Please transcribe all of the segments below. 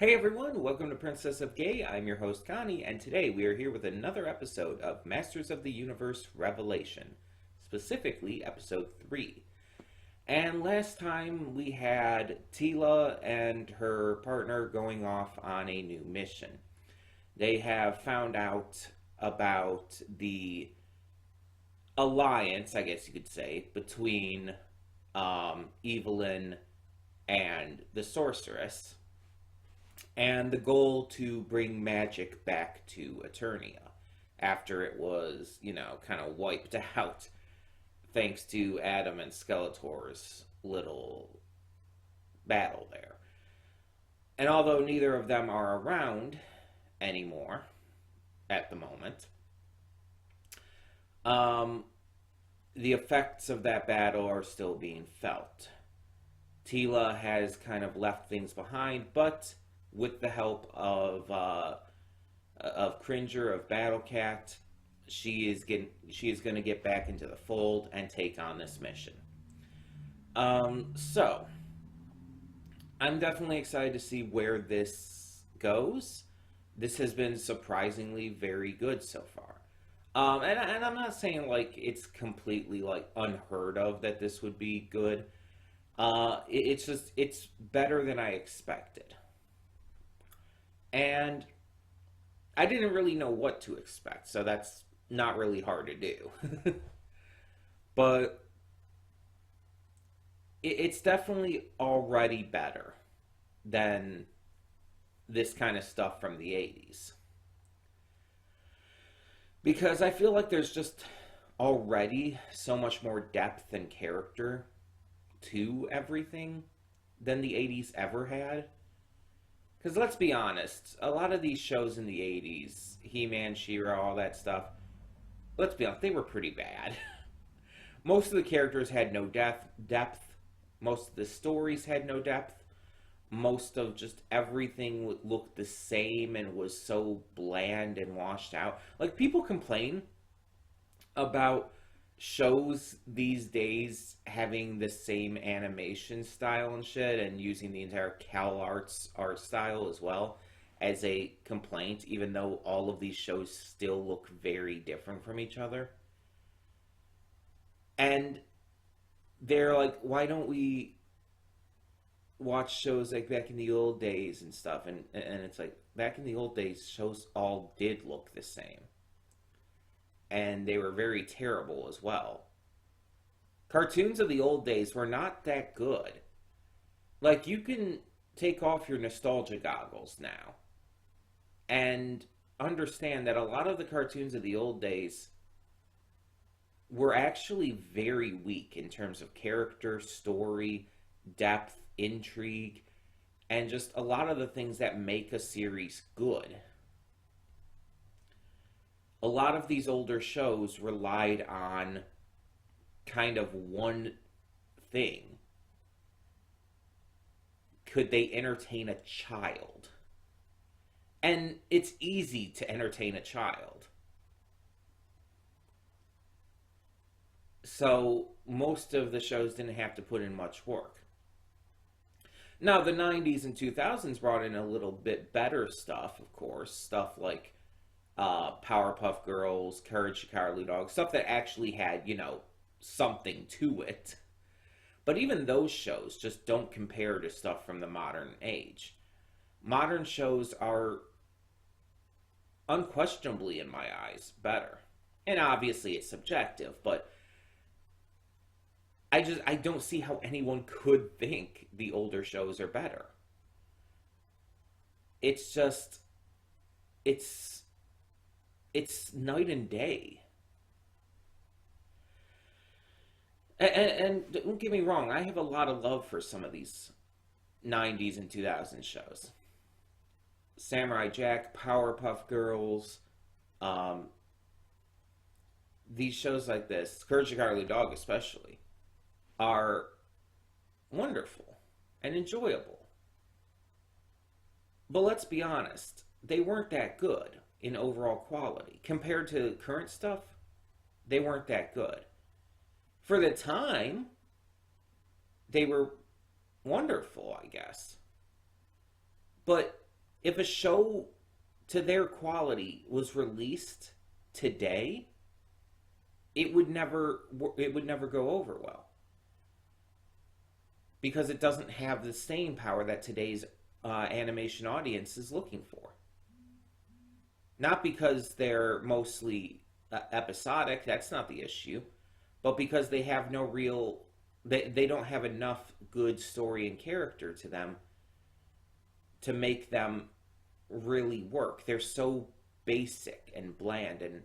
Hey everyone, welcome to Princess of Gay. I'm your host Connie, and today we are here with another episode of Masters of the Universe Revelation, specifically episode 3. And last time we had Tila and her partner going off on a new mission. They have found out about the alliance, I guess you could say, between Evelyn and the sorceress, and the goal to bring magic back to Eternia after it was, kind of wiped out thanks to Adam and Skeletor's little battle there. And although neither of them are around anymore at the moment, the effects of that battle are still being felt. Tila has kind of left things behind, but with the help of Cringer of Battlecat, she is going to get back into the fold and take on this mission. So I'm definitely excited to see where this goes. This has been surprisingly very good so far. And I'm not saying like it's completely like unheard of that this would be good. It's better than I expected. And I didn't really know what to expect, so that's not really hard to do. But it's definitely already better than this kind of stuff from the 80s. Because I feel like there's just already so much more depth and character to everything than the 80s ever had. Because let's be honest, a lot of these shows in the 80s, He-Man, She-Ra, all that stuff, let's be honest, they were pretty bad. Most of the characters had no depth. Most of the stories had no depth. Most of just everything looked the same and was so bland and washed out. Like, people complain about shows these days having the same animation style and shit and using the entire CalArts art style as well as a complaint, even though all of these shows still look very different from each other. And they're like, why don't we watch shows like back in the old days and stuff? And it's like, back in the old days, shows all did look the same. And they were very terrible as well. Cartoons of the old days were not that good. Like, you can take off your nostalgia goggles now and understand that a lot of the cartoons of the old days were actually very weak in terms of character, story, depth, intrigue, and just a lot of the things that make a series good. A lot of these older shows relied on kind of one thing. Could they entertain a child? And it's easy to entertain a child. So most of the shows didn't have to put in much work. Now, the 90s and 2000s brought in a little bit better stuff, of course. Stuff like Powerpuff Girls, Courage the Cowardly Dog, stuff that actually had, something to it. But even those shows just don't compare to stuff from the modern age. Modern shows are unquestionably, in my eyes, better. And obviously it's subjective, but I don't see how anyone could think the older shows are better. It's just, it's night and day. And don't get me wrong, I have a lot of love for some of these 90s and 2000s shows. Samurai Jack, Powerpuff Girls, these shows like this, Courage the Cowardly Dog especially, are wonderful and enjoyable. But let's be honest, they weren't that good in overall quality. Compared to current stuff, they weren't that good. For the time, they were wonderful, I guess. But if a show to their quality was released today, it would never go over well, because it doesn't have the staying power that today's animation audience is looking for. Not because they're mostly episodic, that's not the issue, but because they have no real, they don't have enough good story and character to them to make them really work. They're so basic and bland and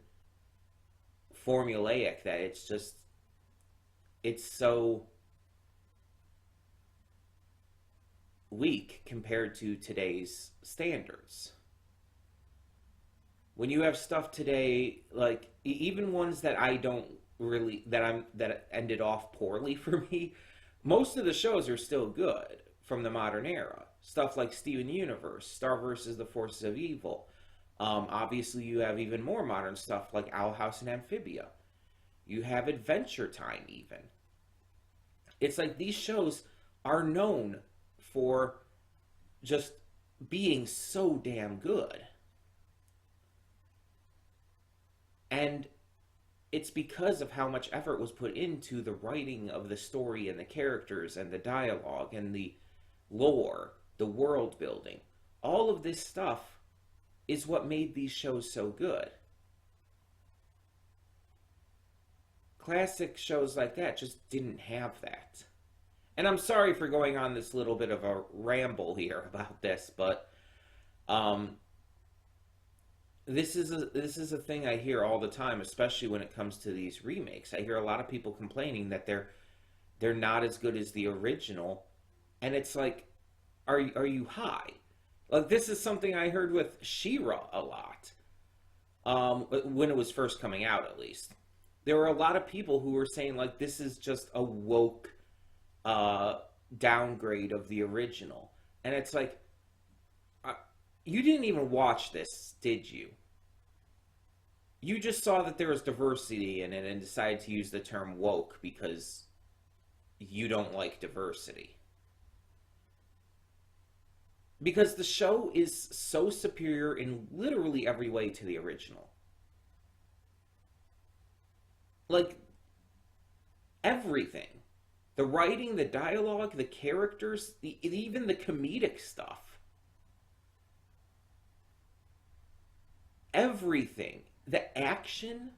formulaic that it's so weak compared to today's standards. When you have stuff today, like even ones that I don't really, that ended off poorly for me, most of the shows are still good from the modern era. Stuff like Steven Universe, Star vs. the Forces of Evil. Obviously, you have even more modern stuff like Owl House and Amphibia. You have Adventure Time, even. It's like these shows are known for just being so damn good. And it's because of how much effort was put into the writing of the story and the characters and the dialogue and the lore, the world building. All of this stuff is what made these shows so good. Classic shows like that just didn't have that. And I'm sorry for going on this little bit of a ramble here about this, but this is a thing I hear all the time, especially when it comes to these remakes. I hear a lot of people complaining that they're not as good as the original, and it's like, are you high? Like, this is something I heard with She-Ra a lot, when it was first coming out, at least. There were a lot of people who were saying, like, this is just a woke downgrade of the original. And it's like, you didn't even watch this, did you? You just saw that there was diversity in it and decided to use the term woke because you don't like diversity. Because the show is so superior in literally every way to the original. Like, everything. The writing, the dialogue, the characters, even the comedic stuff. Everything. The action,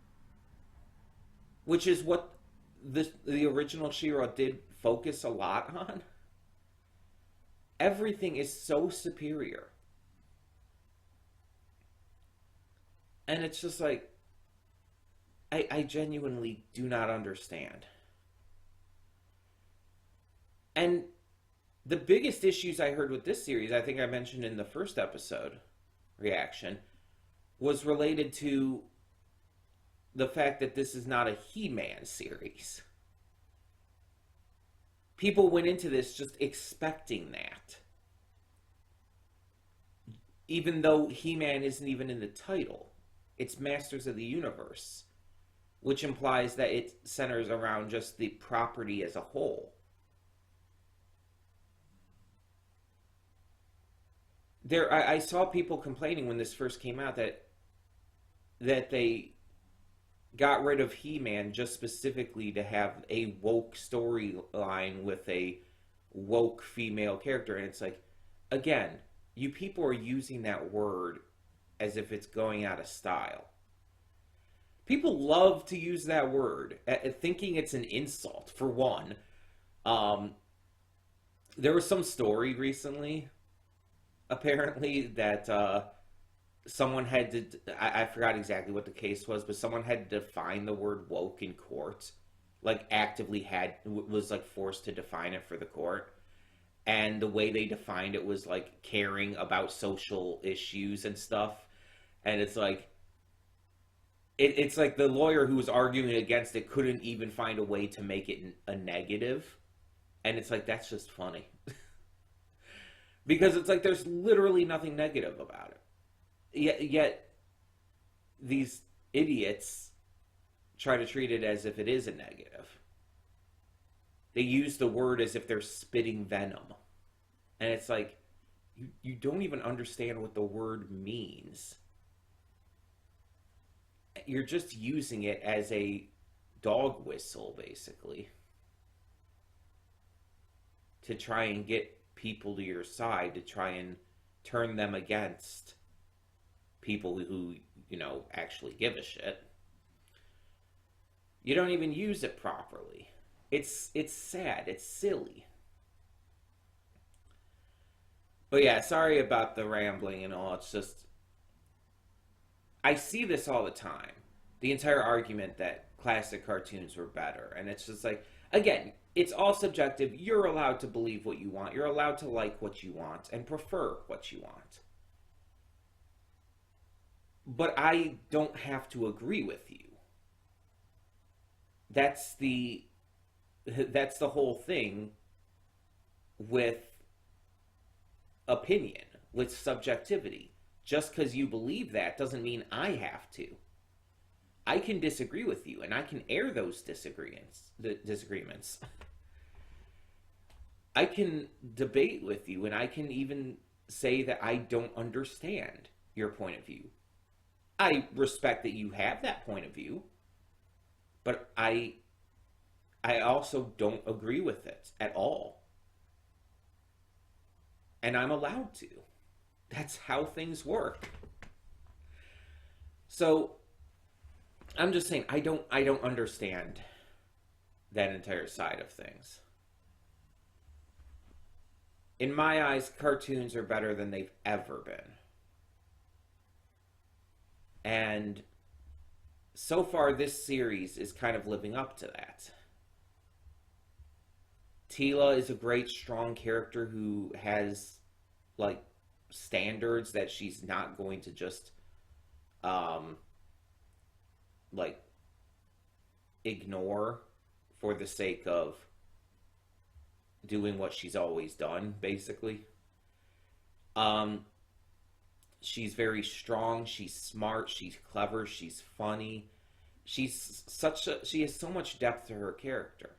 which is what the original She-Ra did focus a lot on. Everything is so superior. And it's just like, I genuinely do not understand. And the biggest issues I heard with this series, I think I mentioned in the first episode reaction, was related to the fact that this is not a He-Man series. People went into this just expecting that. Even though He-Man isn't even in the title. It's Masters of the Universe, which implies that it centers around just the property as a whole. I saw people complaining when this first came out that they got rid of He-Man just specifically to have a woke storyline with a woke female character. And it's like, again, you people are using that word as if it's going out of style. People love to use that word, thinking it's an insult, for one. There was some story recently, apparently, that someone had to, I forgot exactly what the case was, but someone had to define the word woke in court. Like, actively was like forced to define it for the court. And the way they defined it was like caring about social issues and stuff. And it's like, it's like the lawyer who was arguing against it couldn't even find a way to make it a negative. And it's like, that's just funny. Because it's like, there's literally nothing negative about it. Yet these idiots try to treat it as if it is a negative. They use the word as if they're spitting venom. And it's like, you don't even understand what the word means. You're just using it as a dog whistle, basically, to try and get people to your side, to try and turn them against people who, actually give a shit. You don't even use it properly. It's sad. It's silly. But yeah, sorry about the rambling and all. It's just, I see this all the time. The entire argument that classic cartoons were better. And it's just like, again, it's all subjective. You're allowed to believe what you want. You're allowed to like what you want and prefer what you want. But I don't have to agree with you. That's the whole thing with opinion, with subjectivity. Just because you believe that doesn't mean I have to. I can disagree with you, and I can air those disagreements. I can debate with you, and I can even say that I don't understand your point of view. I respect that you have that point of view, but I also don't agree with it at all. And I'm allowed to. That's how things work. So I'm just saying I don't understand that entire side of things. In my eyes, cartoons are better than they've ever been. And so far, this series is kind of living up to that. Tila is a great, strong character who has, like, standards that she's not going to just, ignore for the sake of doing what she's always done, basically. She's very strong, she's smart, she's clever, she's funny. She has so much depth to her character.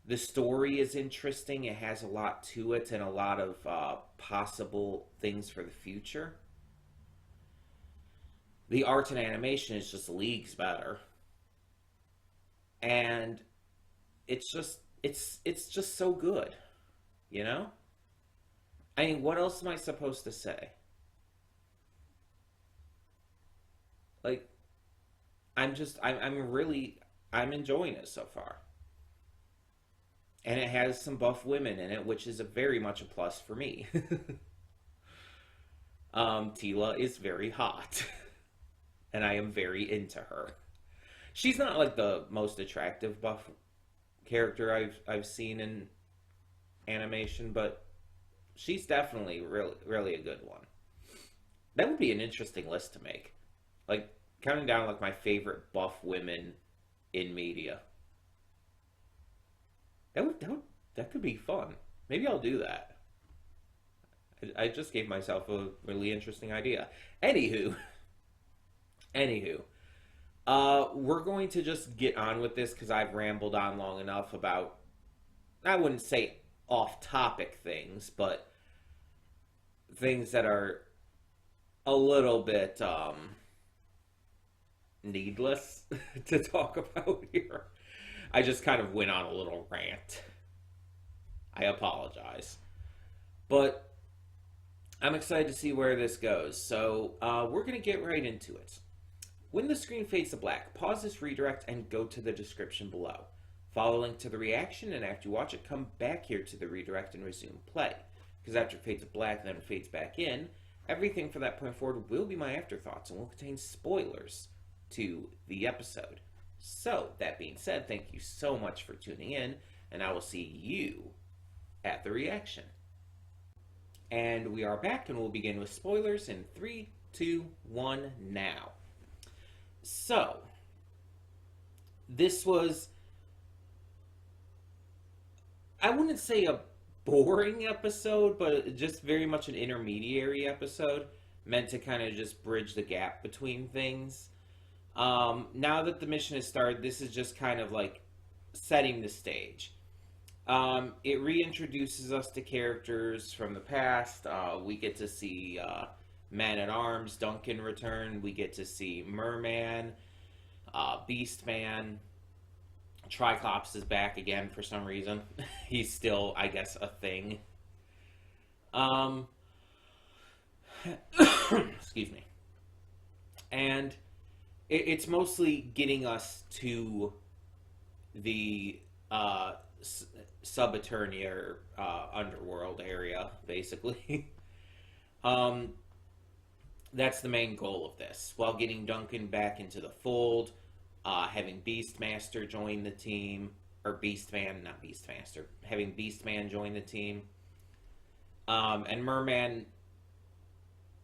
The story is interesting, it has a lot to it and a lot of possible things for the future. The art and animation is just leagues better. And it's just so good, you know? I mean, what else am I supposed to say? Like, I'm enjoying it so far. And it has some buff women in it, which is very much a plus for me. Tila is very hot. And I am very into her. She's not like the most attractive buff character I've seen in animation, but she's definitely really, really a good one. That would be an interesting list to make. Like, counting down like my favorite buff women in media. That could be fun. Maybe I'll do that. I just gave myself a really interesting idea. Anywho, we're going to just get on with this because I've rambled on long enough about, I wouldn't say off-topic things, but things that are a little bit needless to talk about here. I just kind of went on a little rant. I apologize. But I'm excited to see where this goes. So we're going to get right into it. When the screen fades to black, pause this redirect and go to the description below. Follow a link to the reaction, and after you watch it, come back here to the redirect and resume play. Because after it fades to black and then it fades back in, everything from that point forward will be my afterthoughts and will contain spoilers to the episode. So, that being said, thank you so much for tuning in, and I will see you at the reaction. And we are back, and we'll begin with spoilers in 3, 2, 1, now. So, this was, I wouldn't say a boring episode, but just very much an intermediary episode, meant to kind of just bridge the gap between things. Now that the mission has started, this is just kind of like setting the stage. It reintroduces us to characters from the past. We get to see Man-at-Arms Duncan return. We get to see Merman, Beastman. Triclops is back again for some reason. He's still, I guess, a thing. Um, excuse me. And it's mostly getting us to the Subeternia underworld area, basically. um, that's the main goal of this, while getting Duncan back into the fold, having Beastmaster join the team, or Beastman, not Beastmaster, having Beastman join the team. And Merman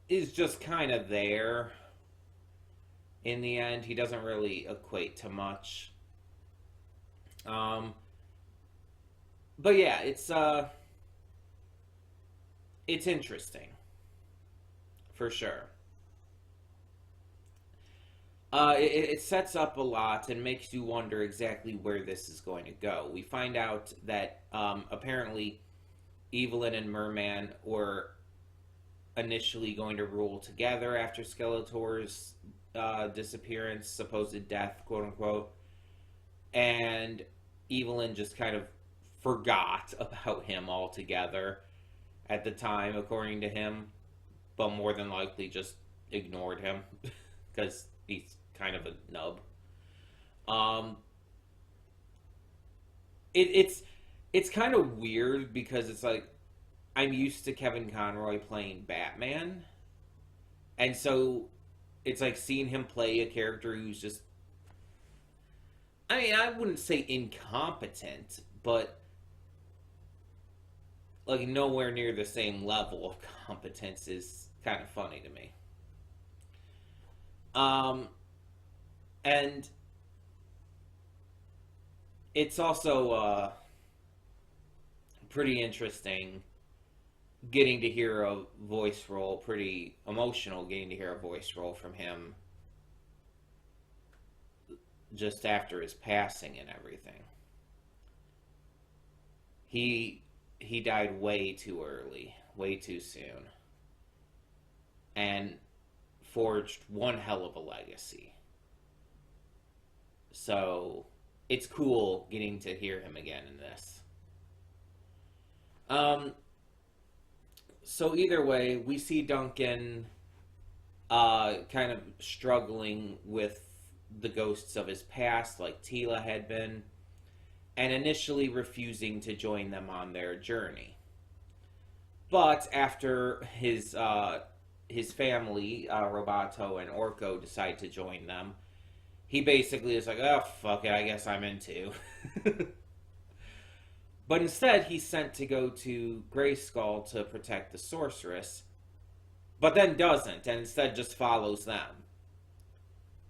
is just kind of there in the end. He doesn't really equate to much. But yeah, it's interesting for sure. It sets up a lot and makes you wonder exactly where this is going to go. We find out that apparently Evelyn and Merman were initially going to rule together after Skeletor's disappearance, supposed death, quote unquote, and Evelyn just kind of forgot about him altogether at the time, according to him, but more than likely just ignored him because he's kind of a nub. Um, it's kind of weird because it's like I'm used to Kevin Conroy playing Batman, and so it's like seeing him play a character who's just, I mean, I wouldn't say incompetent, but like nowhere near the same level of competence is kind of funny to me. Um, and it's also pretty interesting getting to hear a voice role, pretty emotional getting to hear a voice role from him just after his passing and everything. He died way too early, way too soon, and forged one hell of a legacy. So it's cool getting to hear him again in this. Um, so either way, we see Duncan kind of struggling with the ghosts of his past, like Tila had been, and initially refusing to join them on their journey. But after his family, Roboto and Orko, decide to join them, he basically is like, oh, fuck it, I guess I'm in too. But instead, he's sent to go to Grayskull to protect the sorceress, but then doesn't, and instead just follows them.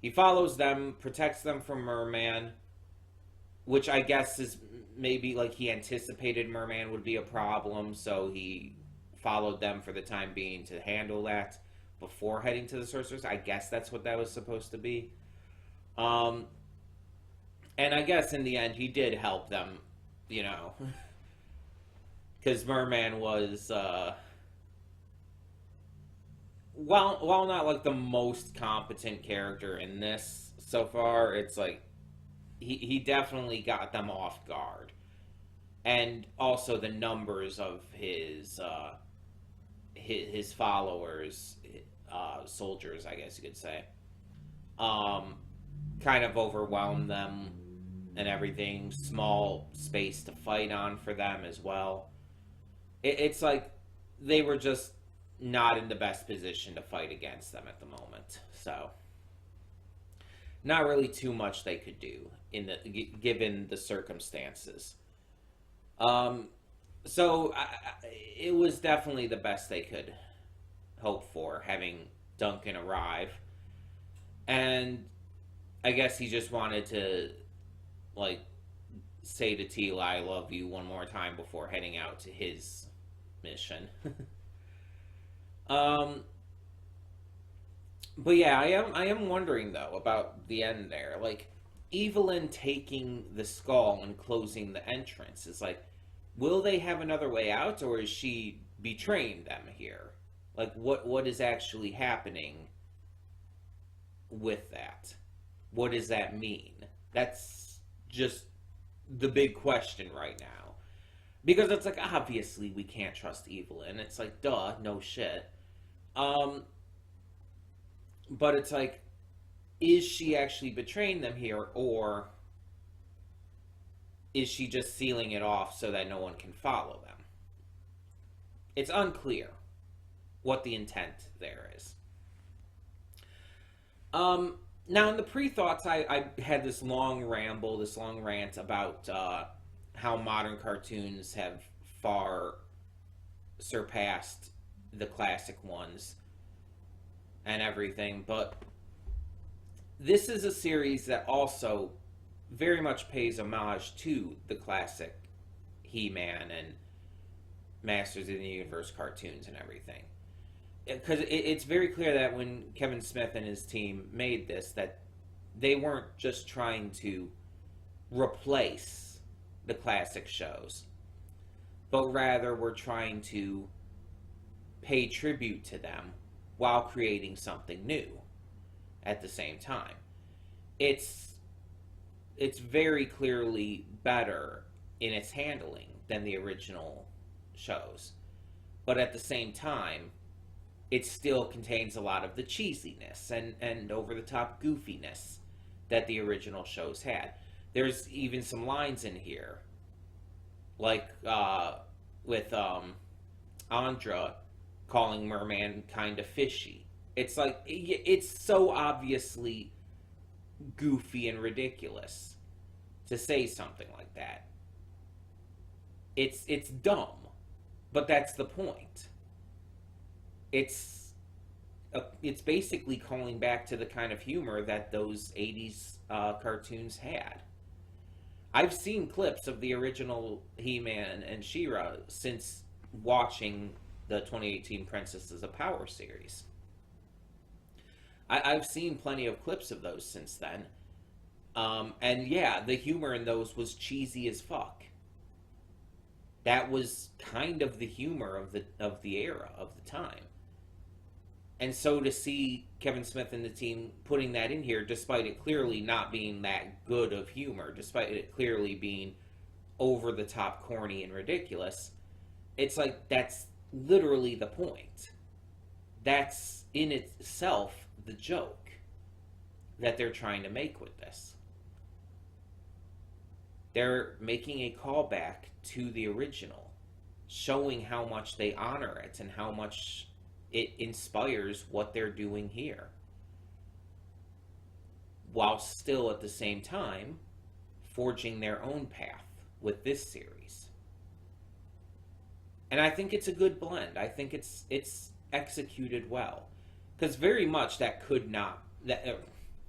He follows them, protects them from Merman, which I guess is maybe like he anticipated Merman would be a problem, so he followed them for the time being to handle that before heading to the sorceress. I guess that's what that was supposed to be. Um, and I guess in the end he did help them, you know, because Merman was, while not like the most competent character in this so far, it's like he definitely got them off guard, and also the numbers of his followers, soldiers, I guess you could say, um, kind of overwhelmed them and everything. Small space to fight on for them as well. It's like they were just not in the best position to fight against them at the moment. So, not really too much they could do given the circumstances. Um, it was definitely the best they could hope for, having Duncan arrive, and I guess he just wanted to like say to Tila, "I love you" one more time before heading out to his mission. um, but yeah, I am wondering though about the end there, like Evelyn taking the skull and closing the entrance is like, will they have another way out, or is she betraying them here? Like, what is actually happening with that? What does that mean? That's just the big question right now. Because it's like, obviously we can't trust Evelyn. It's like, duh, no shit. Um, but it's like, is she actually betraying them here, or is she just sealing it off so that no one can follow them? It's unclear what the intent there is. Now in the pre-thoughts, I had this long ramble, this long rant about how modern cartoons have far surpassed the classic ones and everything, but this is a series that also very much pays homage to the classic He-Man and Masters of the Universe cartoons and everything. Because it's very clear that when Kevin Smith and his team made this, that they weren't just trying to replace the classic shows, but rather were trying to pay tribute to them while creating something new at the same time. It's very clearly better in its handling than the original shows, but at the same time, it still contains a lot of the cheesiness and over-the-top goofiness that the original shows had. There's even some lines in here, like with Andra calling Merman kind of fishy. It's like, it's so obviously goofy and ridiculous to say something like that. It's dumb, but that's the point. It's basically calling back to the kind of humor that those 80s cartoons had. I've seen clips of the original He-Man and She-Ra since watching the 2018 Princesses of Power series. I've seen plenty of clips of those since then. And yeah, the humor in those was cheesy as fuck. That was kind of the humor of the era, of the time. And so to see Kevin Smith and the team putting that in here, despite it clearly not being that good of humor, despite it clearly being over-the-top, corny, and ridiculous, it's like, that's literally the point. That's, in itself, the joke that they're trying to make with this. They're making a callback to the original, showing how much they honor it and how much it inspires what they're doing here, while still at the same time forging their own path with this series. And I think it's a good blend. I think it's executed well, because very much that could not,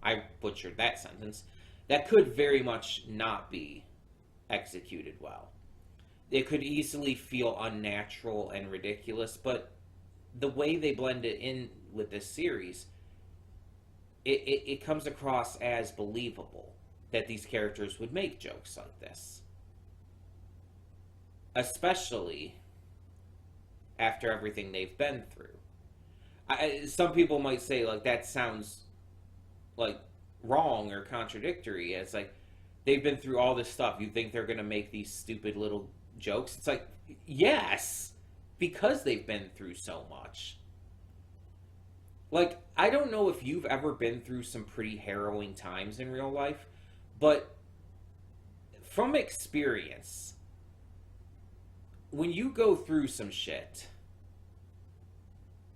I butchered that sentence, that could very much not be executed well. It could easily feel unnatural and ridiculous, but the way they blend it in with this series, it comes across as believable that these characters would make jokes like this. Especially after everything they've been through. Some people might say, like, that sounds, like, wrong or contradictory. It's like, they've been through all this stuff. You think they're going to make these stupid little jokes? It's like, yes! Because they've been through so much. Like, I don't know if you've ever been through some pretty harrowing times in real life, but from experience, when you go through some shit,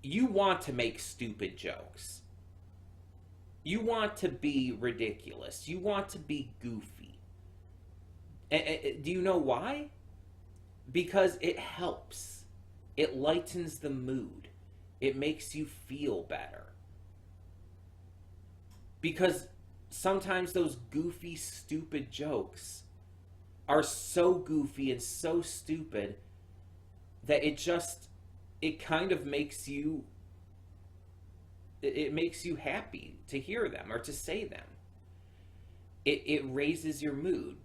you want to make stupid jokes. You want to be ridiculous. You want to be goofy. Do you know why? Because it helps. It lightens the mood. It makes you feel better. Because sometimes those goofy, stupid jokes are so goofy and so stupid that it kind of makes you, it makes you happy to hear them or to say them. It raises your mood.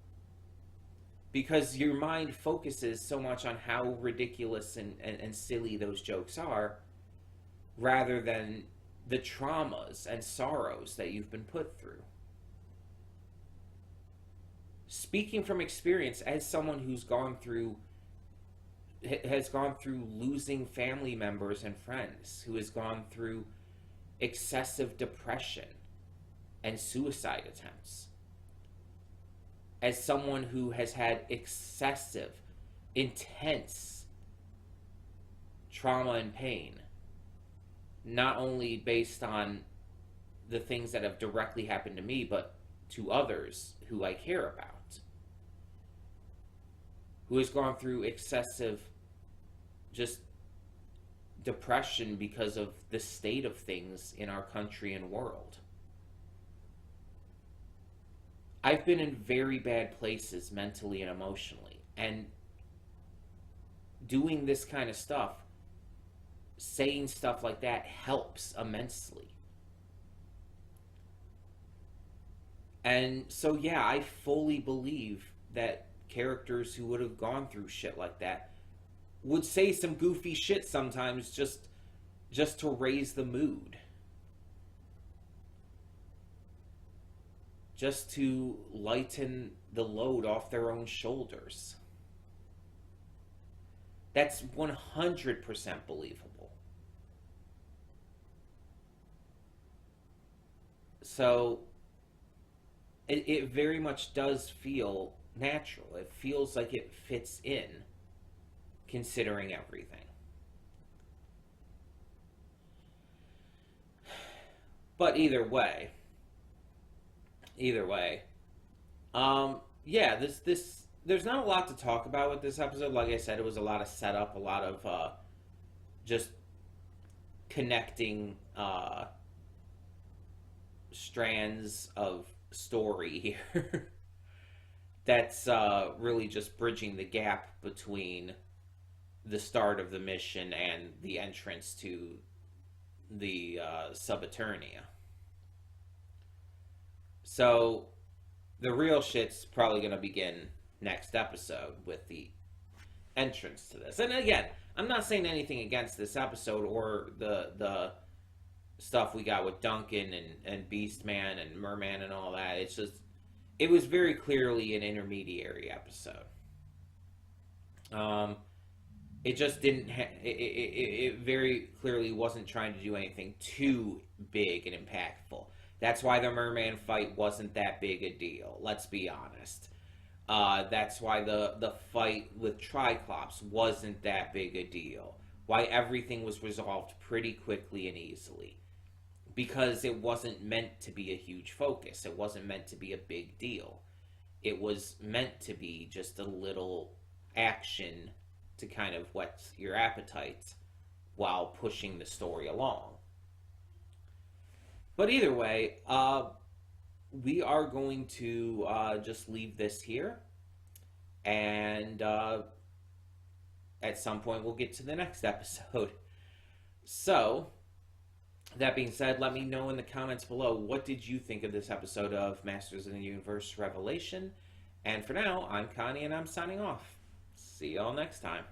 because your mind focuses so much on how ridiculous and silly those jokes are, rather than the traumas and sorrows that you've been put through. Speaking from experience, as someone who's has gone through losing family members and friends, who has gone through excessive depression and suicide attempts, as someone who has had excessive, intense trauma and pain, not only based on the things that have directly happened to me, but to others who I care about, who has gone through excessive just depression because of the state of things in our country and world. I've been in very bad places mentally and emotionally, and doing this kind of stuff, saying stuff like that, helps immensely. And so, yeah, I fully believe that characters who would have gone through shit like that would say some goofy shit sometimes just to raise the mood. Just to lighten the load off their own shoulders. That's 100% believable. So, it very much does feel natural. It feels like it fits in, considering everything. But either way, yeah, there's not a lot to talk about with this episode. Like I said, it was a lot of setup, a lot of just connecting strands of story here. That's really just bridging the gap between the start of the mission and the entrance to the Subeternia. So the real shit's probably going to begin next episode with the entrance to this. And again, I'm not saying anything against this episode or the stuff we got with Duncan and Beastman and Merman and all that. It's just, it was very clearly an intermediary episode. It just didn't it very clearly wasn't trying to do anything too big and impactful. That's why the merman fight wasn't that big a deal, let's be honest. That's why the fight with Triclops wasn't that big a deal. Why everything was resolved pretty quickly and easily. Because it wasn't meant to be a huge focus. It wasn't meant to be a big deal. It was meant to be just a little action to kind of whet your appetite while pushing the story along. But either way, we are going to just leave this here. And at some point we'll get to the next episode. So, that being said, let me know in the comments below, what did you think of this episode of Masters of the Universe Revelation? And for now, I'm Connie and I'm signing off. See y'all next time.